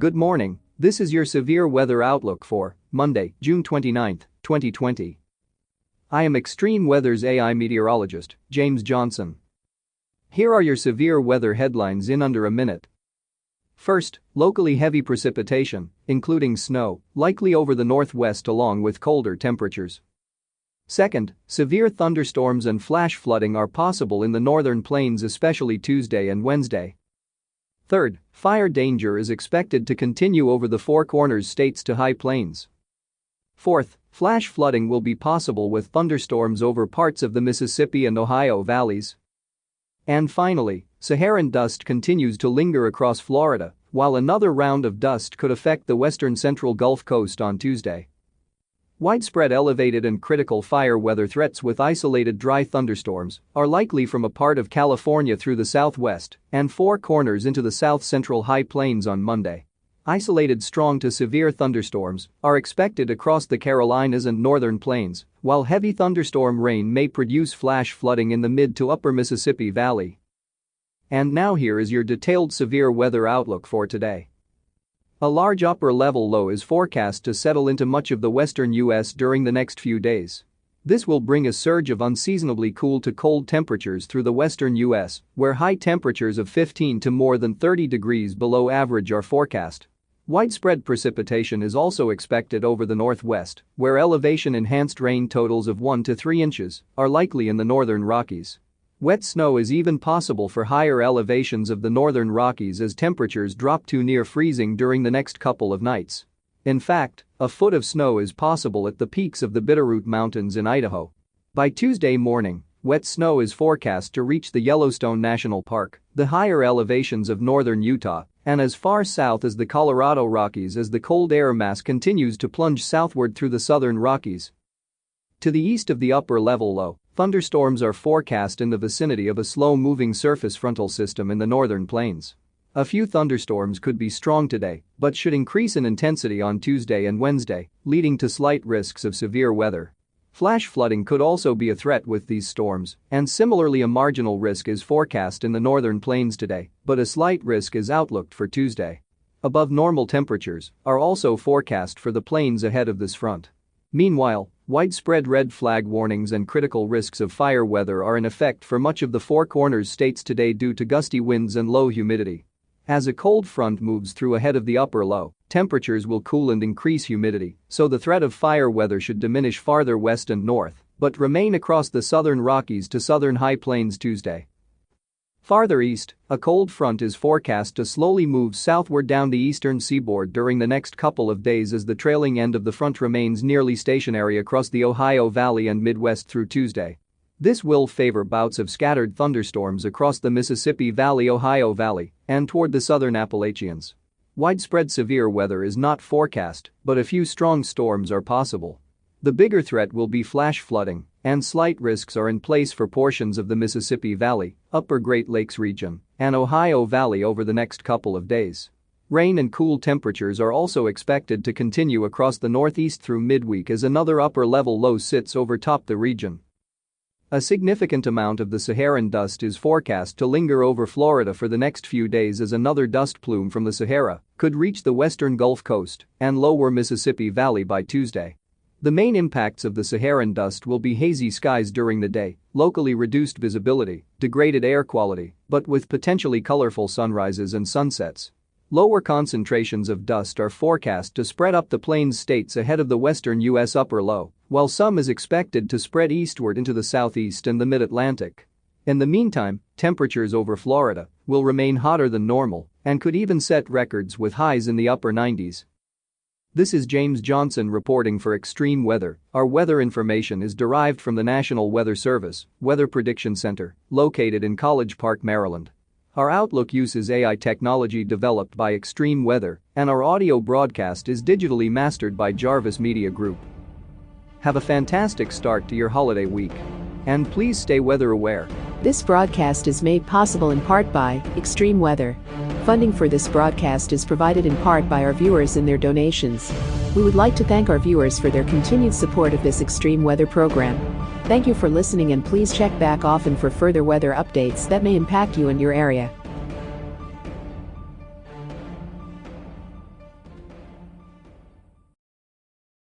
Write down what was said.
Good morning, this is your severe weather outlook for Monday, June 29, 2020. I am Extreme Weather's AI meteorologist, James Johnson. Here are your severe weather headlines in under a minute. First, locally heavy precipitation, including snow, likely over the northwest along with colder temperatures. Second, severe thunderstorms and flash flooding are possible in the northern plains, especially Tuesday and Wednesday. Third, fire danger is expected to continue over the Four Corners states to high plains. Fourth, flash flooding will be possible with thunderstorms over parts of the Mississippi and Ohio valleys. And finally, Saharan dust continues to linger across Florida, while another round of dust could affect the western central Gulf Coast on Tuesday. Widespread elevated and critical fire weather threats with isolated dry thunderstorms are likely from a part of California through the southwest and Four Corners into the south-central high plains on Monday. Isolated strong to severe thunderstorms are expected across the Carolinas and northern plains, while heavy thunderstorm rain may produce flash flooding in the mid to upper Mississippi Valley. And now here is your detailed severe weather outlook for today. A large upper-level low is forecast to settle into much of the western U.S. during the next few days. This will bring a surge of unseasonably cool to cold temperatures through the western U.S., where high temperatures of 15 to more than 30 degrees below average are forecast. Widespread precipitation is also expected over the northwest, where elevation-enhanced rain totals of 1 to 3 inches are likely in the northern Rockies. Wet snow is even possible for higher elevations of the northern Rockies as temperatures drop to near freezing during the next couple of nights. In fact, a foot of snow is possible at the peaks of the Bitterroot Mountains in Idaho. By Tuesday morning, wet snow is forecast to reach the Yellowstone National Park, the higher elevations of northern Utah, and as far south as the Colorado Rockies as the cold air mass continues to plunge southward through the southern Rockies. To the east of the upper-level low, thunderstorms are forecast in the vicinity of a slow-moving surface frontal system in the northern plains. A few thunderstorms could be strong today, but should increase in intensity on Tuesday and Wednesday, leading to slight risks of severe weather. Flash flooding could also be a threat with these storms, and similarly a marginal risk is forecast in the northern plains today, but a slight risk is outlooked for Tuesday. Above normal temperatures are also forecast for the plains ahead of this front. Meanwhile, widespread red flag warnings and critical risks of fire weather are in effect for much of the Four Corners states today due to gusty winds and low humidity. As a cold front moves through ahead of the upper low, temperatures will cool and increase humidity, so the threat of fire weather should diminish farther west and north, but remain across the southern Rockies to southern high plains Tuesday. Farther east, a cold front is forecast to slowly move southward down the eastern seaboard during the next couple of days as the trailing end of the front remains nearly stationary across the Ohio Valley and Midwest through Tuesday. This will favor bouts of scattered thunderstorms across the Mississippi Valley, Ohio Valley, and toward the southern Appalachians. Widespread severe weather is not forecast, but a few strong storms are possible. The bigger threat will be flash flooding, and slight risks are in place for portions of the Mississippi Valley, Upper Great Lakes region, and Ohio Valley over the next couple of days. Rain and cool temperatures are also expected to continue across the northeast through midweek as another upper-level low sits over top the region. A significant amount of the Saharan dust is forecast to linger over Florida for the next few days as another dust plume from the Sahara could reach the western Gulf Coast and lower Mississippi Valley by Tuesday. The main impacts of the Saharan dust will be hazy skies during the day, locally reduced visibility, degraded air quality, but with potentially colorful sunrises and sunsets. Lower concentrations of dust are forecast to spread up the plains states ahead of the western U.S. upper low, while some is expected to spread eastward into the southeast and the mid-Atlantic. In the meantime, temperatures over Florida will remain hotter than normal and could even set records with highs in the upper 90s. This is James Johnson reporting for Extreme Weather. Our weather information is derived from the National Weather Service Weather Prediction Center, located in College Park, Maryland. Our Outlook uses AI technology developed by Extreme Weather, and our audio broadcast is digitally mastered by Jarvis Media Group. Have a fantastic start to your holiday week. And please stay weather aware. This broadcast is made possible in part by Extreme Weather. Funding for this broadcast is provided in part by our viewers and their donations. We would like to thank our viewers for their continued support of this Extreme Weather program. Thank you for listening, and please check back often for further weather updates that may impact you and your area.